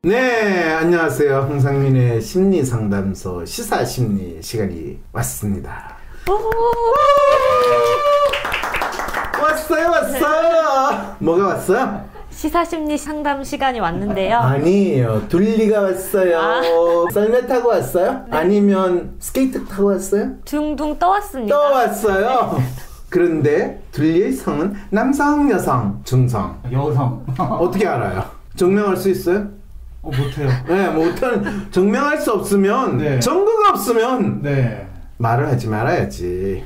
네, 안녕하세요. 홍상민의 심리상담소 시사심리 시간이 왔습니다. 왔어요. 뭐가 왔어요? 시사심리 상담 시간이 왔는데요. 아니에요. 둘리가 왔어요. 썰매 타고 왔어요? 네. 아니면 스케이트 타고 왔어요? 둥둥 떠왔습니다. 떠왔어요. 그런데 둘리의 성은 남성, 여성, 중성. 여성. 어떻게 알아요? 증명할 수 있어요? 못해요. 네, 못한 증명할 수 없으면 네. 증거가 없으면 네. 말을 하지 말아야지.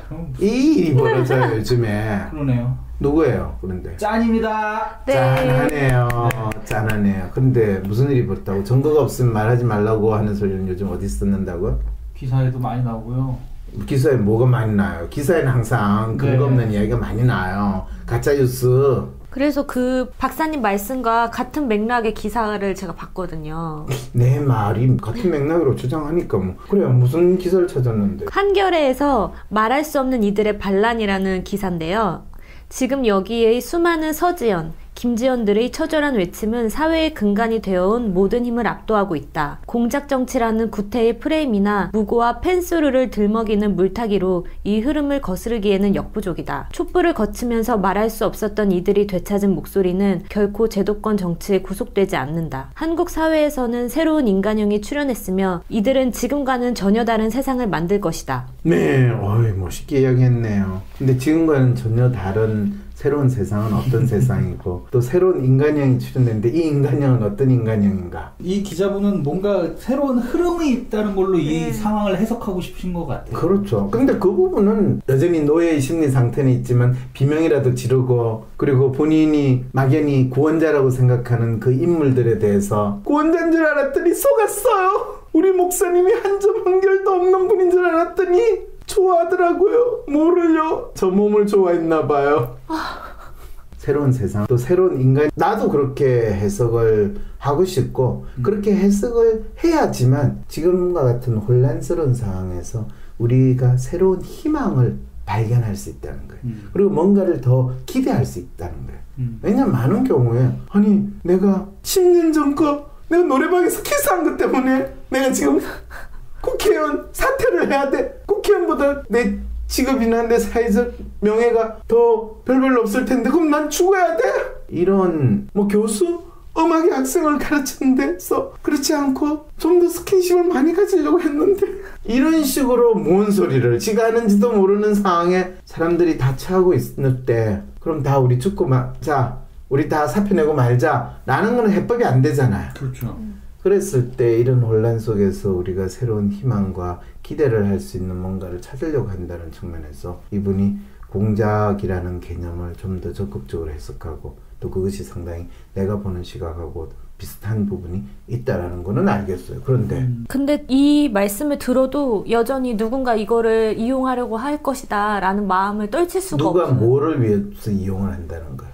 그럼 이 일이 벌어져요 요즘에. 그러네요. 누구예요? 그런데 짠입니다. 네. 짠하네요. 짠하네요. 근데 무슨 일이 벌었다고? 증거가 없으면 말하지 말라고 하는 소리는 요즘 어디 쓰는다고요? 기사에도 많이 나오고요. 기사에 뭐가 많이 나요? 기사에는 항상 근거 없는 이야기가 많이 나요. 가짜뉴스. 그래서 그 박사님 말씀과 같은 맥락의 기사를 제가 봤거든요. 내 말이 같은 맥락으로 주장하니까 뭐 그래 무슨 기사를 찾았는데. 한겨레에서 말할 수 없는 이들의 반란이라는 기사인데요. 지금 여기에 수많은 서지연, 김지연들의 처절한 외침은 사회의 근간이 되어온 모든 힘을 압도하고 있다. 공작정치라는 구태의 프레임이나 무고와 펜스루를 들먹이는 물타기로 이 흐름을 거스르기에는 역부족이다. 촛불을 거치면서 말할 수 없었던 이들이 되찾은 목소리는 결코 제도권 정치에 구속되지 않는다. 한국 사회에서는 새로운 인간형이 출현했으며 이들은 지금과는 전혀 다른 세상을 만들 것이다. 네, 멋있게 이야기했네요. 근데 지금과는 전혀 다른 새로운 세상은 어떤 세상이고 또 새로운 인간형이 출현됐는데 이 인간형은 어떤 인간형인가? 이 기자분은 뭔가 새로운 흐름이 있다는 걸로 이 상황을 해석하고 싶으신 것 같아요. 그렇죠. 근데 그 부분은 여전히 노예의 심리 상태는 있지만 비명이라도 지르고 그리고 본인이 막연히 구원자라고 생각하는 그 인물들에 대해서 구원자인 줄 알았더니 속았어요. 우리 목사님이 한 점 한결도 없는 분인 줄 알았더니 좋아하더라고요. 뭐를요? 저 몸을 좋아했나봐요. 새로운 세상, 또 새로운 인간. 나도 그렇게 해석을 하고 싶고 그렇게 해석을 해야지만 지금과 같은 혼란스러운 상황에서 우리가 새로운 희망을 발견할 수 있다는 거예요. 그리고 뭔가를 더 기대할 수 있다는 거예요. 왜냐면 많은 경우에 아니 내가 10년 전 거 내가 노래방에서 키스한 것 때문에 내가 지금 국회의원 사퇴를 해야 돼. 국회의원보다 내 직업이나 내 사회적 명예가 더 별로 없을 텐데 그럼 난 죽어야 돼? 이런 교수? 음악의 학생을 가르치는데서 그렇지 않고 좀 더 스킨십을 많이 가지려고 했는데 이런 식으로 뭔 소리를 지가 하는지도 모르는 상황에 사람들이 다 처하고 있을 때 그럼 다 우리 죽고 자 우리 다 사표 내고 말자 라는 건 해법이 안 되잖아요. 그렇죠. 그랬을 때 이런 혼란 속에서 우리가 새로운 희망과 기대를 할 수 있는 뭔가를 찾으려고 한다는 측면에서 이분이 공작이라는 개념을 좀 더 적극적으로 해석하고 또 그것이 상당히 내가 보는 시각하고 비슷한 부분이 있다라는 거는 알겠어요. 근데 이 말씀을 들어도 여전히 누군가 이거를 이용하려고 할 것이다 라는 마음을 떨칠 수가 없어요. 누가 뭐를 위해서 이용을 한다는 거예요?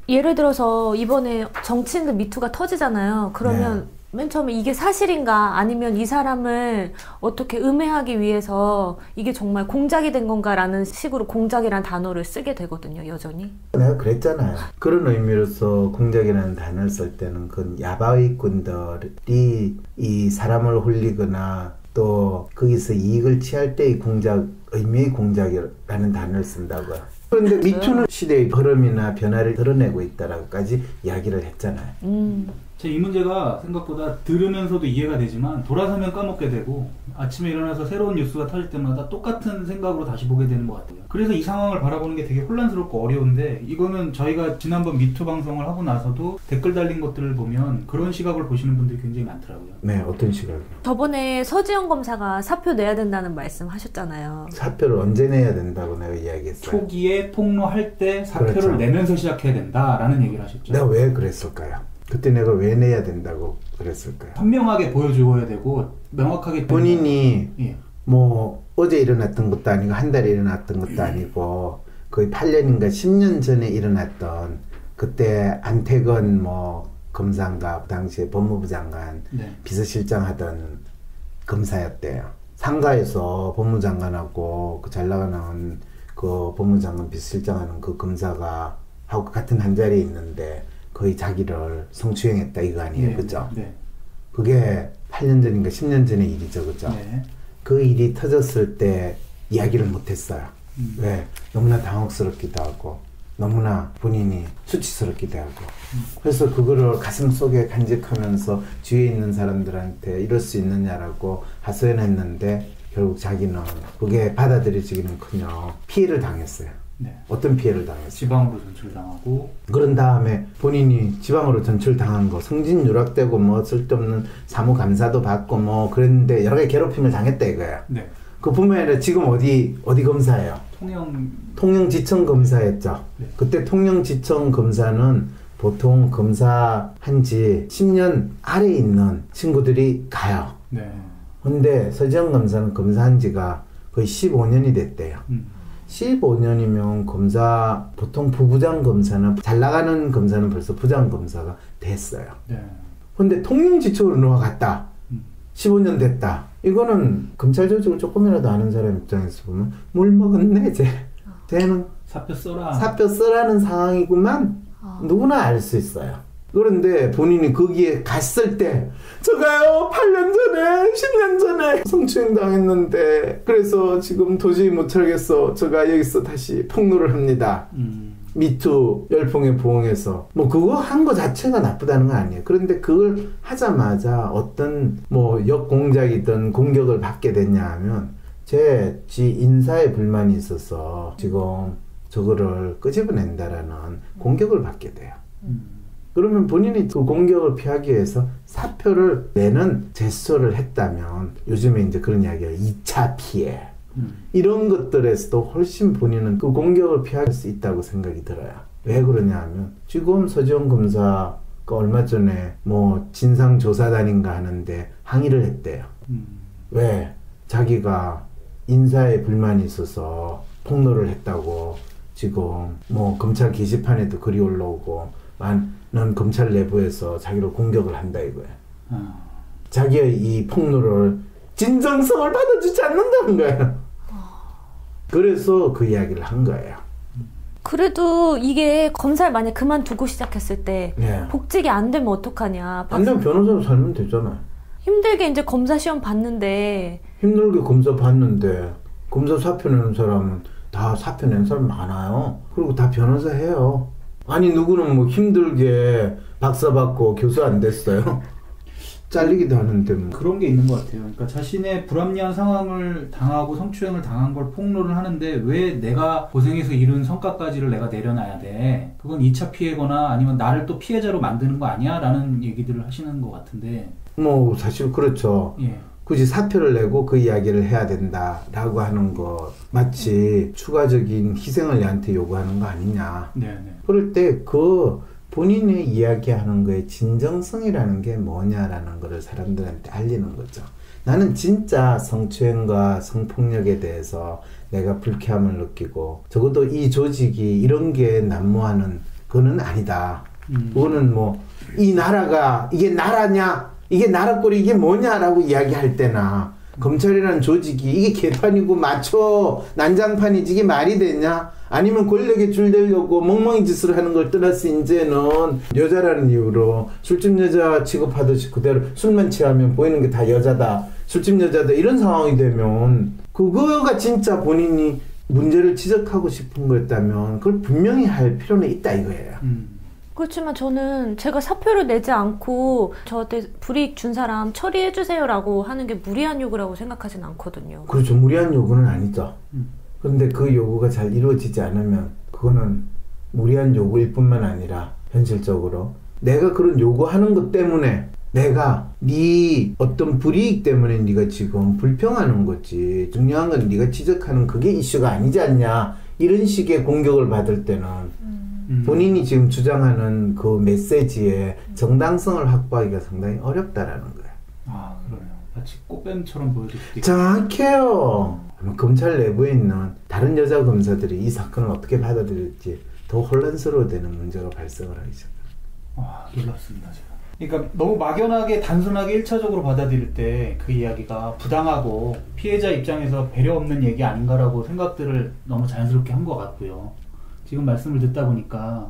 예를 들어서 이번에 정치인들 미투가 터지잖아요. 그러면 맨 처음에 이게 사실인가 아니면 이 사람을 어떻게 음해하기 위해서 이게 정말 공작이 된 건가라는 식으로 공작이라는 단어를 쓰게 되거든요. 여전히. 내가 그랬잖아요. 그런 의미로서 공작이라는 단어를 쓸 때는 그 야바위꾼들이 이 사람을 홀리거나 또 거기서 이익을 취할 때의 공작, 의미의 공작이라는 단어를 쓴다고요. 그런데 미투는 시대의 흐름이나 변화를 드러내고 있다라고까지 이야기를 했잖아요. 이 문제가 생각보다 들으면서도 이해가 되지만 돌아서면 까먹게 되고 아침에 일어나서 새로운 뉴스가 터질 때마다 똑같은 생각으로 다시 보게 되는 것 같아요. 그래서 이 상황을 바라보는 게 되게 혼란스럽고 어려운데 이거는 저희가 지난번 미투 방송을 하고 나서도 댓글 달린 것들을 보면 그런 시각을 보시는 분들이 굉장히 많더라고요. 네, 어떤 시각이요? 저번에 서지영 검사가 사표 내야 된다는 말씀 하셨잖아요. 사표를 언제 내야 된다고 내가 이야기했어요? 초기에 폭로할 때 사표를 그렇죠. 내면서 시작해야 된다라는 얘기를 하셨죠. 내가 왜 그랬을까요? 그때 내가 왜 내야 된다고 그랬을까요? 선명하게 보여줘야 되고 명확하게 본인이 어제 일어났던 것도 아니고 한 달에 일어났던 것도 아니고 거의 8년인가 10년 전에 일어났던 그때 안태건 검사인가 당시에 법무부 장관 비서실장 하던 검사였대요. 상가에서 법무장관하고 그 잘 나가는 그 법무장관 비서실장 하는 그 검사가 하고 같은 한 자리에 있는데 거의 자기를 성추행했다 이거 아니에요, 네, 그죠? 네. 그게 8년 전인가 10년 전의 일이죠, 그죠? 네. 그 일이 터졌을 때 이야기를 못했어요. 왜? 너무나 당혹스럽기도 하고 너무나 본인이 수치스럽기도 하고 그래서 그거를 가슴 속에 간직하면서 주위에 있는 사람들한테 이럴 수 있느냐라고 하소연했는데 결국 자기는 그게 받아들여지기는커녕 피해를 당했어요. 네. 어떤 피해를 당했어요? 지방으로 전출당하고 그런 다음에 본인이 지방으로 전출당한 거 성진 누락되고 뭐 쓸데없는 사무감사도 받고 뭐 그랬는데 여러 가지 괴롭힘을 당했다 이거예요. 네. 그뿐만 아니라 지금 어디 검사예요? 통영지청 검사였죠. 네. 그때 통영지청 검사는 보통 검사한 지 10년 아래에 있는 친구들이 가요. 네. 근데 서지영 검사는 검사한 지가 거의 15년이 됐대요. 15년이면 검사, 보통 부부장 검사는, 잘 나가는 검사는 벌써 부장 검사가 됐어요. 네. 근데 통영지청으로 넘어갔다. 15년 됐다. 이거는 검찰 조직을 조금이라도 아는 사람 입장에서 보면 물 먹었네, 쟤는 사표 써라. 사표 쓰라는 상황이구만. 누구나 알 수 있어요. 그런데 본인이 거기에 갔을 때 제가요 8년 전에 10년 전에 성추행 당했는데 그래서 지금 도저히 못 살겠어. 제가 여기서 다시 폭로를 합니다. 미투 열풍에 부응해서 뭐 그거 한 거 자체가 나쁘다는 건 아니에요. 그런데 그걸 하자마자 어떤 뭐 역공작이든 공격을 받게 됐냐 하면 지 인사에 불만이 있어서 지금 저거를 끄집어낸다라는 공격을 받게 돼요. 그러면 본인이 그 공격을 피하기 위해서 사표를 내는 제스처를 했다면 요즘에 이제 그런 이야기가 2차 피해 이런 것들에서도 훨씬 본인은 그 공격을 피할 수 있다고 생각이 들어요. 왜 그러냐 하면 지금 서지영 검사가 얼마 전에 뭐 진상조사단인가 하는데 항의를 했대요. 왜? 자기가 인사에 불만이 있어서 폭로를 했다고 지금 뭐 검찰 게시판에도 글이 올라오고 난 검찰 내부에서 자기를 공격을 한다 이거야. 자기의 이 폭로를 진정성을 받아주지 않는다는 거야. 그래서 그 이야기를 한 거예요. 그래도 이게 검사를 만약 그만두고 시작했을 때 네. 복직이 안 되면 어떡하냐. 안 되면 변호사로 살면 되잖아. 힘들게 이제 검사 시험 봤는데 힘들게 검사 봤는데 검사 사표 내는 사람은 다 사표 내는 사람 많아요. 그리고 다 변호사 해요. 아니 누구는 뭐 힘들게 박사 받고 교수 안 됐어요. 잘리기도 하는데 뭐. 그런 게 있는 것 같아요. 그러니까 자신의 불합리한 상황을 당하고 성추행을 당한 걸 폭로를 하는데 왜 내가 고생해서 이룬 성과까지를 내가 내려놔야 돼. 그건 2차 피해거나 아니면 나를 또 피해자로 만드는 거 아니야? 라는 얘기들을 하시는 것 같은데 뭐 사실 그렇죠. 예. 굳이 사표를 내고 그 이야기를 해야 된다라고 하는 거 마치 추가적인 희생을 얘한테 요구하는 거 아니냐. 네네. 그럴 때 그 본인의 이야기하는 거에 진정성이라는 게 뭐냐라는 거를 사람들한테 알리는 거죠. 나는 진짜 성추행과 성폭력에 대해서 내가 불쾌함을 느끼고 적어도 이 조직이 이런 게 난무하는 그거는 아니다. 그거는 뭐 이 나라가 이게 나라냐 이게 나라꼴이 이게 뭐냐라고 이야기할 때나 검찰이라는 조직이 이게 개판이고 마초 난장판이지 이게 말이 되냐 아니면 권력에 줄대려고 멍멍이 짓을 하는 걸 떠나서 이제는 여자라는 이유로 술집 여자 취급하듯이 그대로 술만 취하면 보이는 게 다 여자다 술집 여자다 이런 상황이 되면 그거가 진짜 본인이 문제를 지적하고 싶은 거였다면 그걸 분명히 할 필요는 있다 이거예요. 그렇지만 저는 제가 사표를 내지 않고 저한테 불이익 준 사람 처리해주세요라고 하는 게 무리한 요구라고 생각하진 않거든요. 그렇죠. 무리한 요구는 아니죠. 그런데 그 요구가 잘 이루어지지 않으면 그거는 무리한 요구일 뿐만 아니라 현실적으로 내가 그런 요구하는 것 때문에 내가 네 어떤 불이익 때문에 네가 지금 불평하는 거지 중요한 건 네가 지적하는 그게 이슈가 아니지 않냐 이런 식의 공격을 받을 때는 본인이 지금 주장하는 그 메시지의 정당성을 확보하기가 상당히 어렵다라는 거예요. 아, 그러네요. 마치 꽃뱀처럼 보여줄 수도 있고. 정확해요. 검찰 내부에 있는 다른 여자 검사들이 이 사건을 어떻게 받아들일지 더 혼란스러워지는 문제가 발생을 하기 시작합니다. 와, 놀랍습니다, 제가. 그러니까 너무 막연하게 단순하게 1차적으로 받아들일 때 그 이야기가 부당하고 피해자 입장에서 배려 없는 얘기 아닌가라고 생각들을 너무 자연스럽게 한 것 같고요. 지금 말씀을 듣다 보니까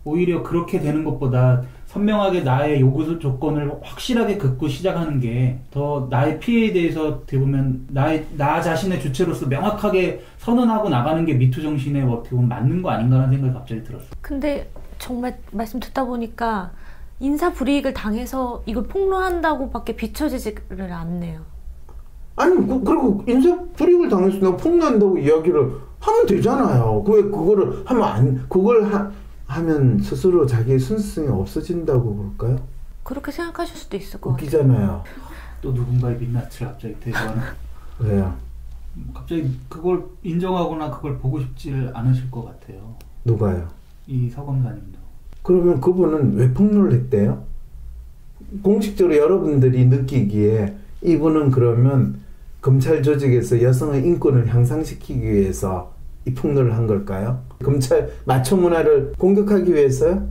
오히려 그렇게 되는 것보다 선명하게 나의 요구 조건을 확실하게 긋고 시작하는 게 더 나의 피해에 대해서 어떻게 보면 나 자신의 주체로서 명확하게 선언하고 나가는 게 미투 정신에 어떻게 보면 맞는 거 아닌가라는 생각이 갑자기 들었어요. 근데 정말 말씀 듣다 보니까 인사불이익을 당해서 이걸 폭로한다고밖에 비춰지지를 않네요. 아니 그리고 인사불이익을 당해서 내가 폭로한다고 이야기를 하면 되잖아요. 왜 그거를 하면 하면 스스로 자기의 순수성이 없어진다고 볼까요? 그렇게 생각하실 수도 있을 것 같아요. 웃기잖아요. 또 누군가의 민낯을 갑자기 대조하는. 왜요? 갑자기 그걸 인정하거나 그걸 보고 싶지 않으실 것 같아요. 누가요? 이 서검사님도. 그러면 그분은 왜 폭로를 했대요? 공식적으로 여러분들이 느끼기에 이분은 그러면 검찰 조직에서 여성의 인권을 향상시키기 위해서 이 폭로를 한 걸까요? 검찰 마초 문화를 공격하기 위해서요?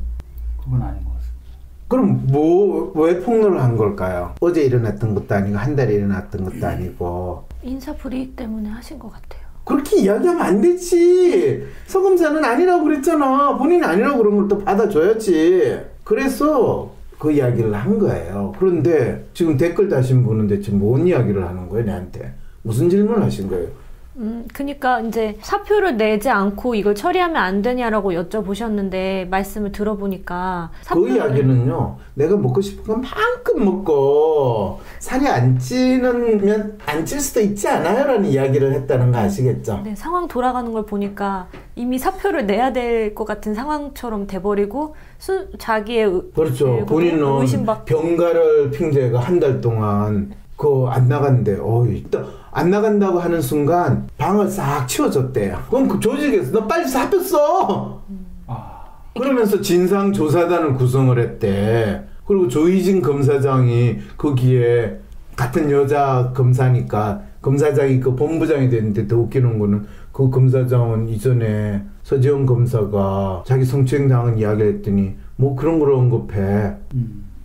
그건 아닌 것 같습니다. 그럼 왜 폭로를 한 걸까요? 어제 일어났던 것도 아니고 한 달에 일어났던 것도 아니고 인사불이익 때문에 하신 것 같아요. 그렇게 이야기하면 안 되지. 서검사는 아니라고 그랬잖아. 본인이 아니라고 그런 걸 또 받아줘야지. 그래서 그 이야기를 한 거예요. 그런데 지금 댓글 다신 분은 대체 뭔 이야기를 하는 거예요, 내한테? 무슨 질문을 하신 거예요? 그러니까 이제 사표를 내지 않고 이걸 처리하면 안 되냐라고 여쭤보셨는데 말씀을 들어보니까 그 이야기는요, 내가 먹고 싶은 건 만큼 먹고 살이 안 찌면 안 찔 수도 있지 않아요? 라는 이야기를 했다는 거 아시겠죠? 네, 상황 돌아가는 걸 보니까 이미 사표를 내야 될 것 같은 상황처럼 돼버리고 자기의 그렇죠. 본인은 병가를 핑계가 한 달 동안 안 나간대. 안 나간다고 하는 순간 방을 싹 치워줬대요. 그럼 그 조직에서 너 빨리 사표 써! 그러면서 진상조사단을 구성을 했대. 그리고 조희진 검사장이 거기에 같은 여자 검사니까 검사장이 그 본부장이 됐는데 더 웃기는 거는 그 검사장은 이전에 서지영 검사가 자기 성추행 당한 이야기를 했더니 뭐 그런 걸 언급해.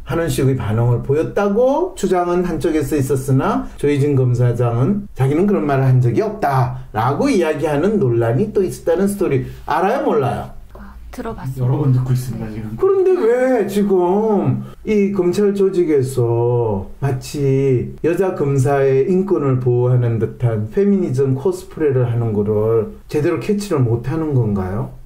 하는 식의 반응을 보였다고 주장은 한쪽에서 있었으나 조희진 검사장은 자기는 그런 말을 한 적이 없다라고 이야기하는 논란이 또 있었다는 스토리 알아요? 몰라요? 들어봤어요. 여러 번 듣고 있습니다 지금. 그런데 왜 지금 이 검찰 조직에서 마치 여자 검사의 인권을 보호하는 듯한 페미니즘 코스프레를 하는 거를 제대로 캐치를 못하는 건가요?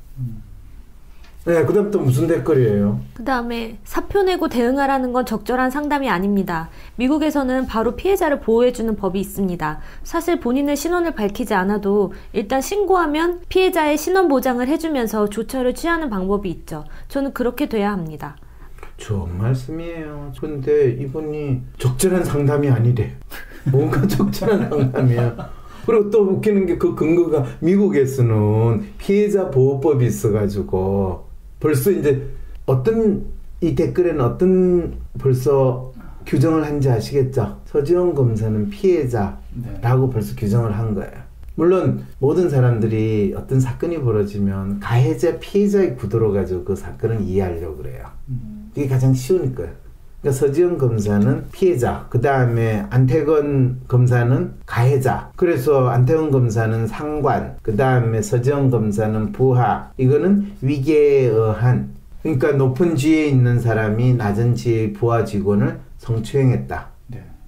네, 그 다음 또 무슨 댓글이에요? 그 다음에 사표 내고 대응하라는 건 적절한 상담이 아닙니다. 미국에서는 바로 피해자를 보호해주는 법이 있습니다. 사실 본인의 신원을 밝히지 않아도 일단 신고하면 피해자의 신원 보장을 해주면서 조처를 취하는 방법이 있죠. 저는 그렇게 돼야 합니다. 좋은 말씀이에요. 그런데 이분이 적절한 상담이 아니래. 뭔가 적절한 상담이야. 그리고 또 웃기는 게 그 근거가 미국에서는 피해자 보호법이 있어가지고 벌써 이제 이 댓글에는 벌써 규정을 한지 아시겠죠? 서지영 검사는 피해자라고 벌써 규정을 한 거예요. 물론 모든 사람들이 어떤 사건이 벌어지면 가해자, 피해자의 구도로 가지고 그 사건을 이해하려고 그래요. 그게 가장 쉬운 거예요. 그러니까 서지영 검사는 피해자, 그 다음에 안태건 검사는 가해자, 그래서 안태건 검사는 상관, 그 다음에 서지영 검사는 부하. 이거는 위계에 의한, 그러니까 높은 지위에 있는 사람이 낮은 지위의 부하 직원을 성추행했다,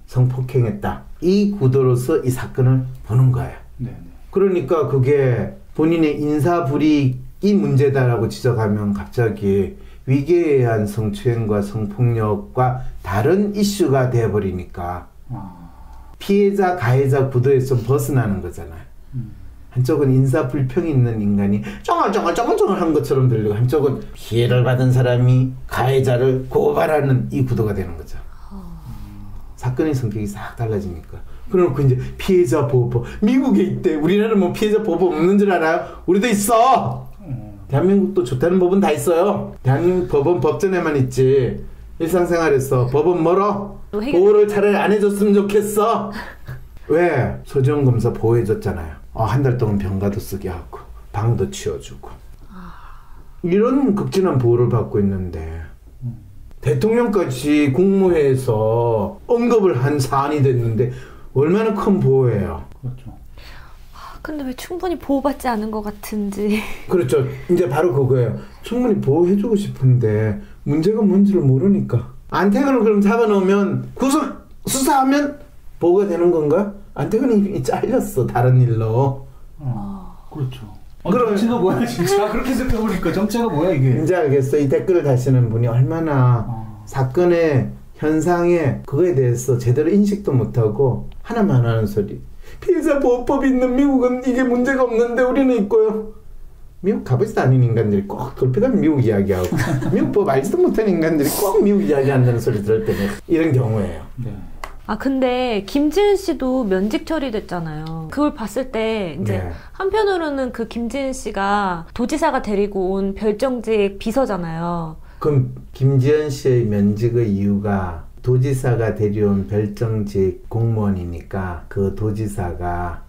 성폭행했다. 이 구도로서 이 사건을 보는 거예요. 그러니까 그게 본인의 인사불이익이 문제다라고 지적하면 갑자기 위계에 의한 성추행과 성폭력과 다른 이슈가 되어버리니까 피해자, 가해자 구도에서 벗어나는 거잖아요. 한쪽은 인사불평이 있는 인간이 쩡얼쩡얼 한 것처럼 들리고 한쪽은 피해를 받은 사람이 가해자를 고발하는 이 구도가 되는 거죠. 사건의 성격이 싹 달라지니까. 그래놓고 이제 피해자 보호법 미국에 있대. 우리나라는 뭐 피해자 보호법 없는 줄 알아요? 우리도 있어. 대한민국도 좋다는 법은 다 있어요. 대한민국 법은 법전에만 있지. 일상생활에서 법은 멀어. 보호를 차라리 안 해줬으면 좋겠어. 왜? 서지영 검사 보호해줬잖아요. 한 달 동안 병가도 쓰게 하고 방도 치워주고 이런 극진한 보호를 받고 있는데 대통령까지 국무회에서 언급을 한 사안이 됐는데 얼마나 큰 보호예요. 그렇죠. 근데 왜 충분히 보호받지 않은 것 같은지. 그렇죠. 이제 바로 그거예요. 충분히 보호해주고 싶은데 문제가 뭔지를 모르니까. 안태근을 그럼 잡아놓으면 구속 수사하면 보호가 되는 건가? 안태근이 이미 잘렸어 다른 일로. 그렇죠. 그럼 정체가 뭐야 진짜? 그렇게 생각해보니까 정체가 뭐야 이게? 이제 알겠어. 이 댓글을 다시는 분이 얼마나 사건의 현상에 그거에 대해서 제대로 인식도 못하고 하나만 하는 소리. 피해자 보호법이 있는 미국은 이게 문제가 없는데 우리는 있고요. 미국 가보지도 않은 인간들이 꼭 돌피하면 미국 이야기하고 미국 법 알지도 못하는 인간들이 꼭 미국 이야기한다는 소리 들을 때는 이런 경우예요. 네. 아 근데 김지은 씨도 면직 처리됐잖아요. 그걸 봤을 때 이제 네. 한편으로는 그 김지은 씨가 도지사가 데리고 온 별정직 비서잖아요. 그럼 김지은 씨의 면직의 이유가 도지사가 데려온 별정직 공무원이니까 그 도지사가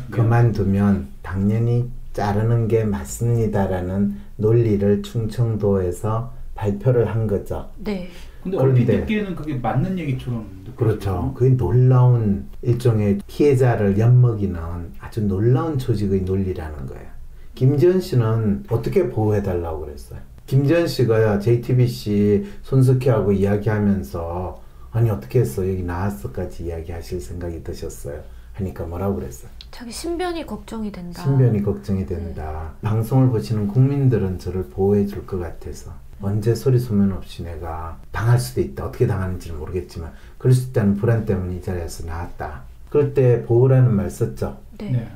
그만두면 당연히 자르는 게 맞습니다라는 논리를 충청도에서 발표를 한 거죠. 네. 근데 얼핏 듣기에는 그게 맞는 얘기처럼 느껴져요. 그렇죠. 그게 놀라운 일종의 피해자를 엿먹이는 아주 놀라운 조직의 논리라는 거예요. 김지은 씨는 어떻게 보호해달라고 그랬어요? 김지은 씨가 JTBC 손석희하고 이야기하면서 아니 어떻게 했어? 여기 나왔어까지 이야기하실 생각이 드셨어요? 하니까 뭐라고 그랬어요? 자기 신변이 걱정이 된다. 신변이 걱정이 된다. 방송을 보시는 국민들은 저를 보호해 줄 것 같아서 언제 소리 소문 없이 내가 당할 수도 있다. 어떻게 당하는지는 모르겠지만 그럴 수 있다는 불안 때문에 이 자리에서 나왔다. 그럴 때 보호라는 말 썼죠. 네.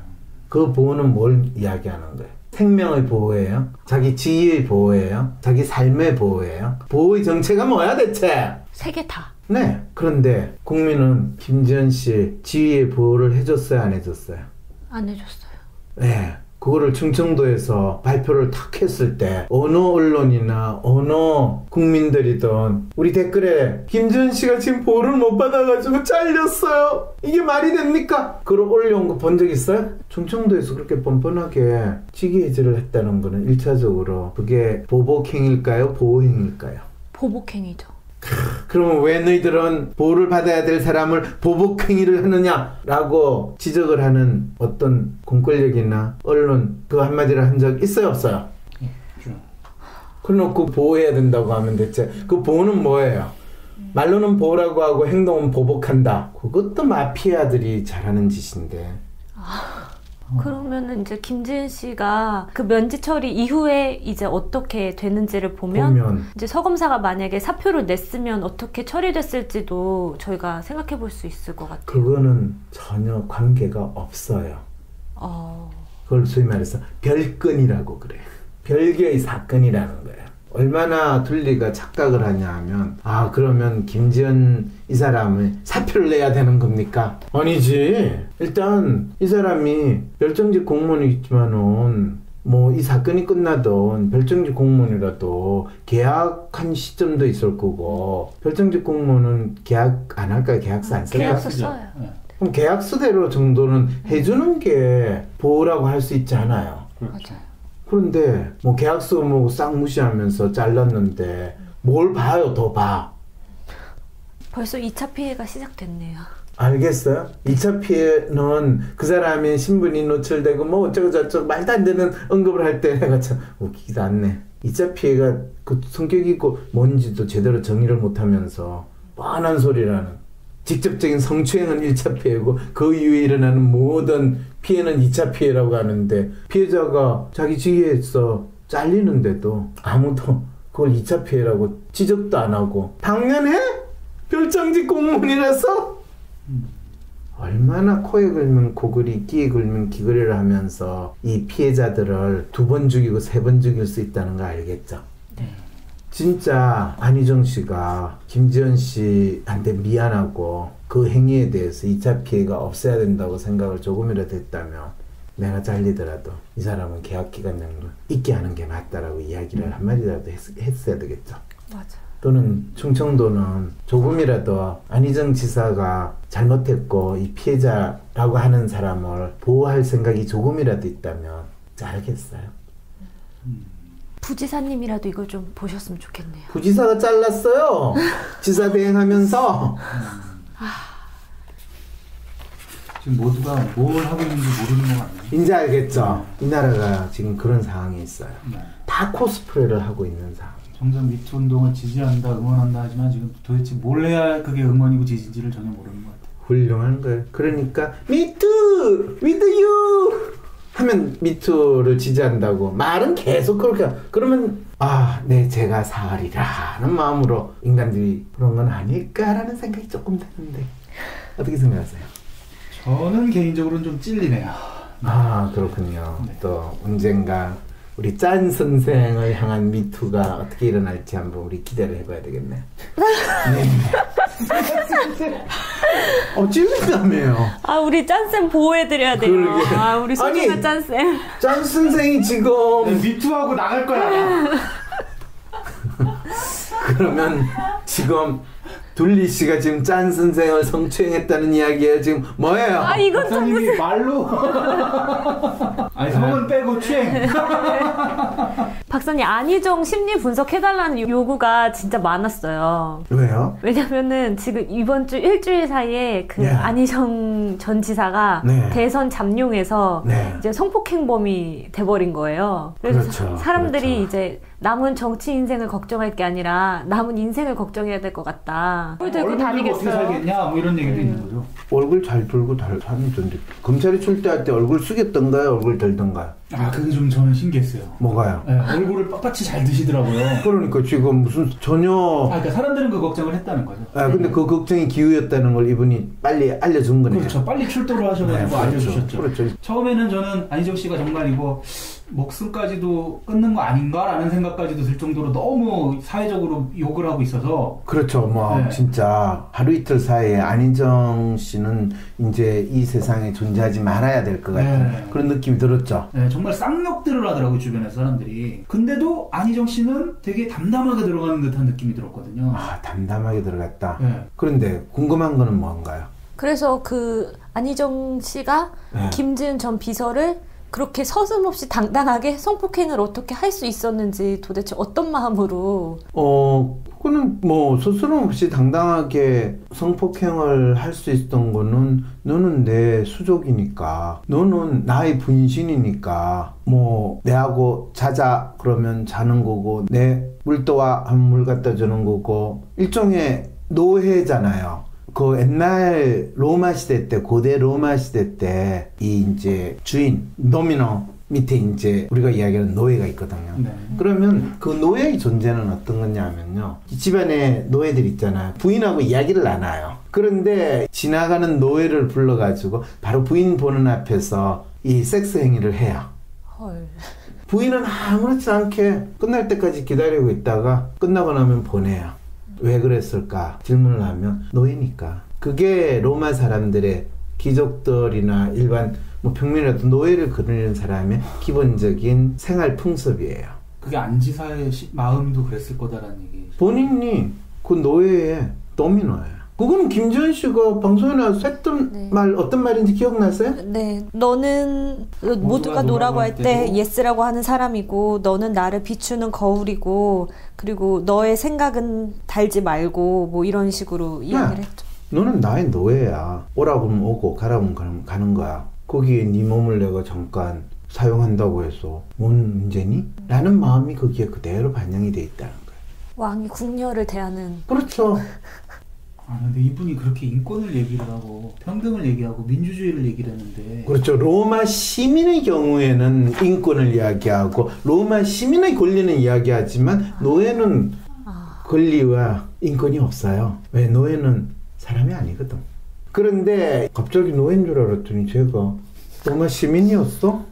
그 보호는 뭘 이야기하는 거예요? 생명의 보호예요? 자기 지위의 보호예요? 자기 삶의 보호예요? 보호의 정체가 뭐야 대체? 세 개 다. 네. 그런데 국민은 김지은 씨 지위의 보호를 해줬어요? 안 해줬어요? 안 해줬어요. 네. 그거를 충청도에서 발표를 탁 했을 때 어느 언론이나 어느 국민들이든 우리 댓글에 김지은 씨가 지금 보호를 못 받아가지고 잘렸어요. 이게 말이 됩니까? 그걸 올려온 거 본 적 있어요? 충청도에서 그렇게 뻔뻔하게 직위 해제를 했다는 거는 1차적으로 그게 보복행일까요? 보호행일까요? 보복행위죠. 그러면 왜 너희들은 보호를 받아야 될 사람을 보복행위를 하느냐라고 지적을 하는 어떤 공권력이나 언론 그 한마디를 한 적 있어요 없어요? 그래놓고 보호해야 된다고 하면 대체 그 보호는 뭐예요? 말로는 보호라고 하고 행동은 보복한다. 그것도 마피아들이 잘하는 짓인데. 그러면은 이제 김지은 씨가 그 면직 처리 이후에 이제 어떻게 되는지를 보면 이제 서검사가 만약에 사표를 냈으면 어떻게 처리됐을지도 저희가 생각해 볼 수 있을 것 같아요. 그거는 전혀 관계가 없어요. 그걸 소위 말해서 별건이라고 그래요. 별개의 사건이라는 거예요. 얼마나 둘리가 착각을 하냐 하면 그러면 김지은 이 사람을 사표를 내야 되는 겁니까? 아니지. 일단 이 사람이 별정직 공무원이지만은 뭐 이 사건이 끝나던 별정직 공무원이라도 계약한 시점도 있을 거고 별정직 공무원은 계약 안 할까요? 계약서 안 쓸까요? 계약서 써요. 그럼 계약서대로 정도는 해주는 게 보호라고 할 수 있지 않아요? 맞아요. 그런데 뭐 계약서 뭐 싹 무시하면서 잘랐는데 뭘 봐요? 더 봐. 벌써 2차 피해가 시작됐네요. 알겠어요? 2차 피해는 그 사람의 신분이 노출되고 뭐 어쩌고 저쩌고 말도 안 되는 언급을 할 때 내가 참 웃기지도 않네. 2차 피해가 그 성격이 있고 뭔지도 제대로 정의를 못하면서 뻔한 소리라는. 직접적인 성추행은 1차 피해고 그 이후에 일어나는 모든 피해는 2차 피해라고 하는데 피해자가 자기 지위에서 잘리는데도 아무도 그걸 2차 피해라고 지적도 안 하고 당연해? 별정직 공무원이라서? 얼마나 코에 걸면 코걸이, 끼에 걸면 귀걸이를 하면서 이 피해자들을 2번 죽이고 3번 죽일 수 있다는 거 알겠죠? 네. 진짜 안희정 씨가 김지은 씨한테 미안하고 그 행위에 대해서 2차 피해가 없어야 된다고 생각을 조금이라도 했다면 내가 잘리더라도 이 사람은 계약 기간 정도 있게 하는 게 맞다라고 이야기를 한마디라도 했어야 되겠죠. 맞아. 또는 충청도는 조금이라도 안희정 지사가 잘못했고 이 피해자라고 하는 사람을 보호할 생각이 조금이라도 있다면 잘겠어요. 부지사님이라도 이걸 좀 보셨으면 좋겠네요. 부지사가 잘랐어요. 지사 대행하면서. 지금 모두가 뭘 하고 있는지 모르는 것 같네요. 이제 알겠죠. 이 나라가 지금 그런 상황에 있어요. 네. 다 코스프레를 하고 있는 상황. 점점 미투 운동을 지지한다, 응원한다 하지만 지금 도대체 뭘 해야 그게 응원이고 지지인지를 전혀 모르는 것 같아요. 훌륭한 거예요. 그러니까 미투, with you 하면 미투를 지지한다고 말은 계속 그렇게 그러면 네 제가 사하리라 하는 마음으로 인간들이 그런 건 아닐까라는 생각이 조금 드는데 어떻게 생각하세요? 저는 개인적으로는 좀 찔리네요. 그렇군요. 네. 또 언젠가 우리 짠 선생을 향한 미투가 어떻게 일어날지 한번 우리 기대를 해봐야 되겠네. 네. 찔린다며요. 우리 짠쌤 보호해드려야 돼요. 그러게. 우리 소중한 짠쌤. 짠 선생이 지금 미투하고 나갈 거야. 그러면 지금 둘리 씨가 지금 짠 선생을 성추행했다는 이야기예요. 지금 뭐예요? 이건 좀 박사님이 말로. 아니 성은 빼고 추행. 박사님 안희정 심리 분석해달라는 요구가 진짜 많았어요. 왜요? 왜냐면은 지금 이번 주 일주일 사이에 그 네. 안희정 전 지사가 네. 대선 잠룡에서 네. 이제 성폭행범이 돼버린 거예요. 그래서 그렇죠. 사람들이 그렇죠. 이제 남은 정치 인생을 걱정할 게 아니라 남은 인생을 걱정해야 될 것 같다. 뭘 들고 얼굴 들고 어떻게 다니겠어요. 살겠냐 뭐 이런 얘기도 있는 거죠. 얼굴 잘 들고 다니던데 검찰이 출두할 때 얼굴 숙였던가요? 얼굴 들던가요? 그게 좀 저는 신기했어요. 뭐가요? 네, 얼굴을 빳빳이 잘 드시더라고요. 그러니까 지금 무슨 전혀 그러니까 사람들은 그 걱정을 했다는 거죠. 근데 그 걱정이 기우였다는 걸 이분이 빨리 알려준 거네요. 그렇죠. 빨리 출두를 하셔가지고 네, 그렇죠. 알려주셨죠. 그렇죠. 처음에는 저는 안희정 씨가 정말 이거 목숨까지도 끊는 거 아닌가라는 생각까지도 들 정도로 너무 사회적으로 욕을 하고 있어서 그렇죠. 네. 진짜 하루 이틀 사이에 안희정 씨는 이제 이 세상에 존재하지 말아야 될 것 같은 네. 그런 느낌이 들었죠. 네, 정말 쌍욕들을 하더라고요, 주변에서 사람들이. 근데도 안희정 씨는 되게 담담하게 들어가는 듯한 느낌이 들었거든요. 담담하게 들어갔다. 네. 그런데 궁금한 거는 뭔가요? 그래서 그 안희정 씨가 네. 김지은 전 비서를 그렇게 서슴없이 당당하게 성폭행을 어떻게 할 수 있었는지 도대체 어떤 마음으로 그거는 스스럼 없이 당당하게 성폭행을 할 수 있었던 거는 너는 내 수족이니까 너는 나의 분신이니까 내하고 자자 그러면 자는 거고 내 물도와 한 물 갖다 주는 거고 일종의 노예잖아요. 그 옛날 로마 시대 때, 고대 로마 시대 때, 이제 주인, 노미노 밑에 이제 우리가 이야기하는 노예가 있거든요. 네. 그러면 그 노예의 존재는 어떤 거냐면요. 집안에 노예들 있잖아요. 부인하고 이야기를 안 해요. 그런데 지나가는 노예를 불러가지고 바로 부인 보는 앞에서 이 섹스 행위를 해요. 헐. 부인은 아무렇지 않게 끝날 때까지 기다리고 있다가 끝나고 나면 보내요. 왜 그랬을까 질문을 하면 노예니까. 그게 로마 사람들의 귀족들이나 일반 평민이라도 노예를 그리는 사람의 기본적인 생활 풍습이에요. 그게 안지사의 마음도 그랬을 거다라는 얘기. 본인이 그 노예의 도미노예요. 그거는 김지은 씨가 방송에 나와서 했던 네. 말 어떤 말인지 기억나세요? 네, 너는 모두가 노라고 할 때 예스라고 하는 사람이고 너는 나를 비추는 거울이고 그리고 너의 생각은 달지 말고 이런 식으로 이야기를 했죠. 너는 나의 노예야. 오라고 하면 오고 가라고 하면 가는 거야. 거기에 네 몸을 내가 잠깐 사용한다고 해서 뭔 문제니? 라는 마음이 거기에 그대로 반영이 돼 있다는 거예요. 왕이 궁녀를 대하는. 그렇죠. 근데 이분이 그렇게 인권을 얘기를 하고 평등을 얘기하고 민주주의를 얘기를 했는데 그렇죠. 로마 시민의 경우에는 인권을 이야기하고 로마 시민의 권리는 이야기하지만 노예는 권리와 인권이 없어요. 왜? 노예는 사람이 아니거든. 그런데 갑자기 노예인 줄 알았더니 제가 로마 시민이었어?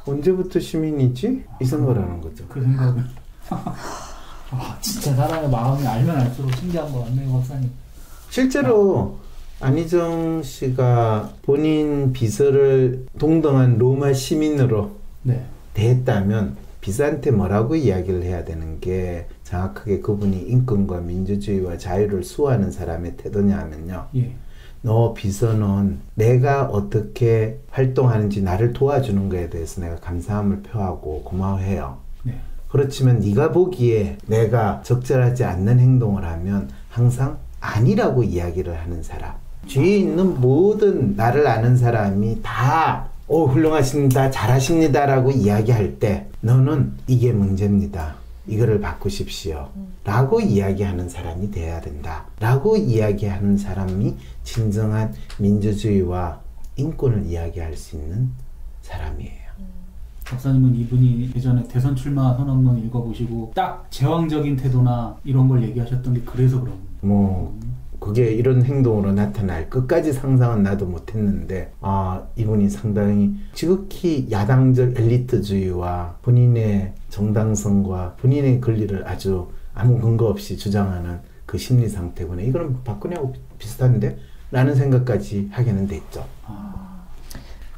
언제부터 시민이지? 이 생각을 하는 거죠. 그 생각은 진짜 사람의 마음이 알면 알수록 신기한 것 같네요, 박사님. 실제로 안희정 씨가 본인 비서를 동등한 로마 시민으로 네. 대했다면 비서한테 뭐라고 이야기를 해야 되는 게 정확하게 그분이 인권과 민주주의와 자유를 수호하는 사람의 태도냐 하면요. 예. 너 비서는 내가 어떻게 활동하는지 나를 도와주는 거에 대해서 내가 감사함을 표하고 고마워해요. 네. 그렇지만 네가 보기에 내가 적절하지 않는 행동을 하면 항상 아니라고 이야기를 하는 사람. 주위에 있는 모든 나를 아는 사람이 다 훌륭하십니다, 잘하십니다 라고 이야기할 때 너는 이게 문제입니다, 이거를 바꾸십시오 라고 이야기하는 사람이 돼야 된다 라고 이야기하는 사람이 진정한 민주주의와 인권을 이야기할 수 있는 사람이에요. 박사님은 이분이 예전에 대선 출마 선언문 읽어보시고 딱 제왕적인 태도나 이런 걸 얘기하셨던 게 그래서 그런 그게 이런 행동으로 나타날 끝까지 상상은 나도 못했는데 이분이 상당히 지극히 야당적 엘리트주의와 본인의 정당성과 본인의 권리를 아주 아무 근거 없이 주장하는 그 심리 상태구나. 이거는 박근혜하고 비슷한데? 라는 생각까지 하게는 됐죠.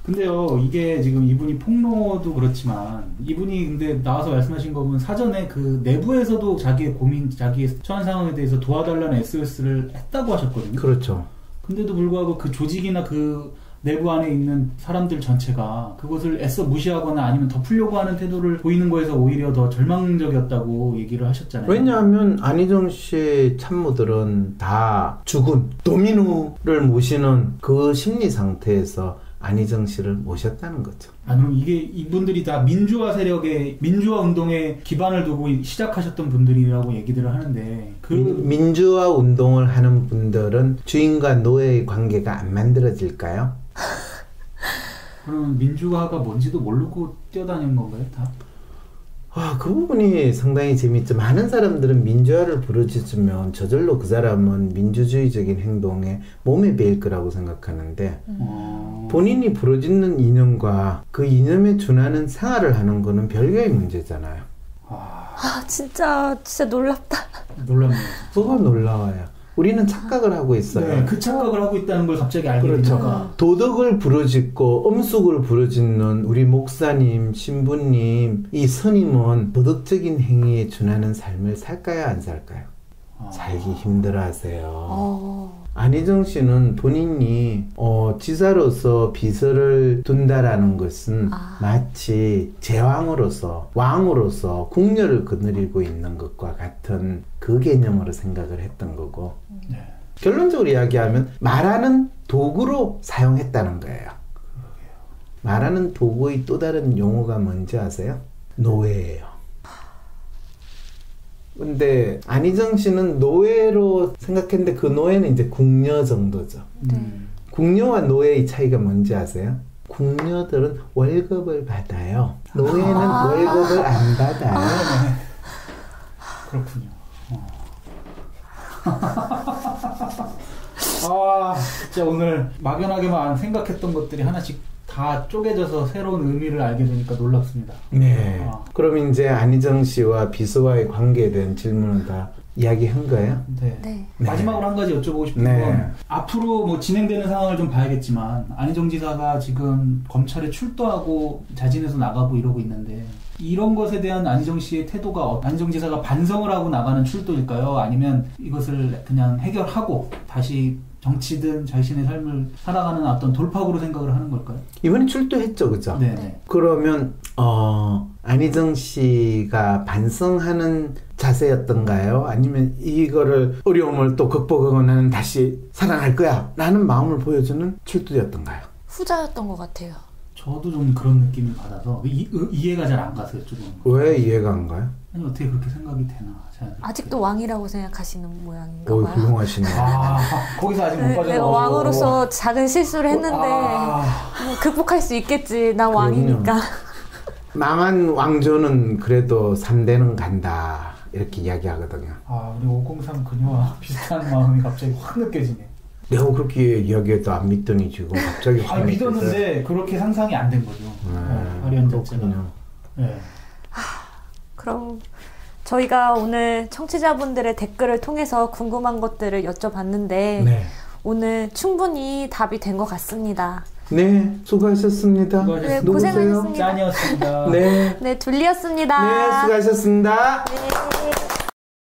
근데요, 이게 지금 이분이 폭로도 그렇지만 이분이 근데 나와서 말씀하신 거 보면 사전에 그 내부에서도 자기의 고민, 자기의 처한 상황에 대해서 도와달라는 SOS를 했다고 하셨거든요. 그렇죠. 근데도 불구하고 그 조직이나 그 내부 안에 있는 사람들 전체가 그것을 애써 무시하거나 아니면 덮으려고 하는 태도를 보이는 거에서 오히려 더 절망적이었다고 얘기를 하셨잖아요. 왜냐하면 안희정 씨의 참모들은 다 죽은 도민우를 모시는 그 심리 상태에서 안희정 씨를 모셨다는 거죠. 그럼 이게 이분들이 다 민주화 세력의 민주화 운동에 기반을 두고 시작하셨던 분들이라고 얘기들을 하는데 민주화 운동을 하는 분들은 주인과 노예의 관계가 안 만들어질까요? 그럼 민주화가 뭔지도 모르고 뛰어다니는 건가요, 다? 그 부분이 상당히 재밌죠. 많은 사람들은 민주화를 부르짖으면 저절로 그 사람은 민주주의적인 행동에 몸에 배일 거라고 생각하는데 본인이 부르짖는 이념과 그 이념에 준하는 생활을 하는 거는 별개의 문제잖아요. 진짜 놀랍다. 놀랍네요. 뭐가 놀라워요. 우리는 착각을 하고 있어요. 네, 그 착각을 하고 있다는 걸 갑자기 알게 그렇죠. 되니까. 도덕을 부르짖고 엄숙을 부르짖는 우리 목사님, 신부님, 이 스님은 도덕적인 행위에 준하는 삶을 살까요, 안 살까요? 살기 힘들어하세요. 안희정 씨는 본인이 지사로서 비서를 둔다라는 것은 마치 제왕으로서 왕으로서 궁녀를 거느리고 있는 것과 같은 그 개념으로 생각을 했던 거고 결론적으로 이야기하면 말하는 도구로 사용했다는 거예요. 말하는 도구의 또 다른 용어가 뭔지 아세요? 노예예요. 근데 안희정 씨는 노예로 생각했는데 그 노예는 이제 궁녀 정도죠. 궁녀와 노예의 차이가 뭔지 아세요? 궁녀들은 월급을 받아요. 노예는 월급을 안 받아요. 그렇군요. 진짜 오늘 막연하게만 생각했던 것들이 하나씩 다 쪼개져서 새로운 의미를 알게 되니까 놀랍습니다. 네. 그럼 이제 안희정 씨와 비서와의 관계에 대한 질문은 다 이야기한 거예요? 네. 마지막으로 한 가지 여쭤보고 싶은 건 앞으로 뭐 진행되는 상황을 좀 봐야겠지만 안희정 지사가 지금 검찰에 출두하고 자진해서 나가고 이러고 있는데 이런 것에 대한 안희정 씨의 태도가 안희정 지사가 반성을 하고 나가는 출두일까요? 아니면 이것을 그냥 해결하고 다시 정치든 자신의 삶을 살아가는 어떤 돌파구로 생각을 하는 걸까요? 이번에 출두했죠, 그죠? 네. 그러면 안희정 씨가 반성하는 자세였던가요? 아니면 이거를 어려움을 또 극복하고 나는 다시 살아날 거야 라는 마음을 보여주는 출두였던가요? 후자였던 것 같아요. 저도 좀 그런 느낌을 받아서 이해가 잘 안 가서요. 왜 이해가 안 가요? 아니 어떻게 그렇게 생각이 되나. 아직도 왕이라고 생각하시는 모양인가 봐요. 훌륭하시네. 거기서 아직 못 빠져나오고. 내가 왕으로서 작은 실수를 했는데 뭐 극복할 수 있겠지. 나 왕이니까. 망한 왕조는 그래도 3대는 간다 이렇게 이야기하거든요. 우리 503 그녀와 비슷한 마음이 갑자기 확 느껴지네. 내가 그렇게 이야기해도 안 믿더니 지금 갑자기 확 믿었는데 그렇게 상상이 안 된 거죠. 화려한 자체가. 네. 그럼 저희가 오늘 청취자분들의 댓글을 통해서 궁금한 것들을 여쭤봤는데 오늘 충분히 답이 된 것 같습니다. 네, 수고하셨습니다. 네, 고생하셨습니다. 짠이었습니다. 네, 둘리였습니다. 네, 수고하셨습니다. 네.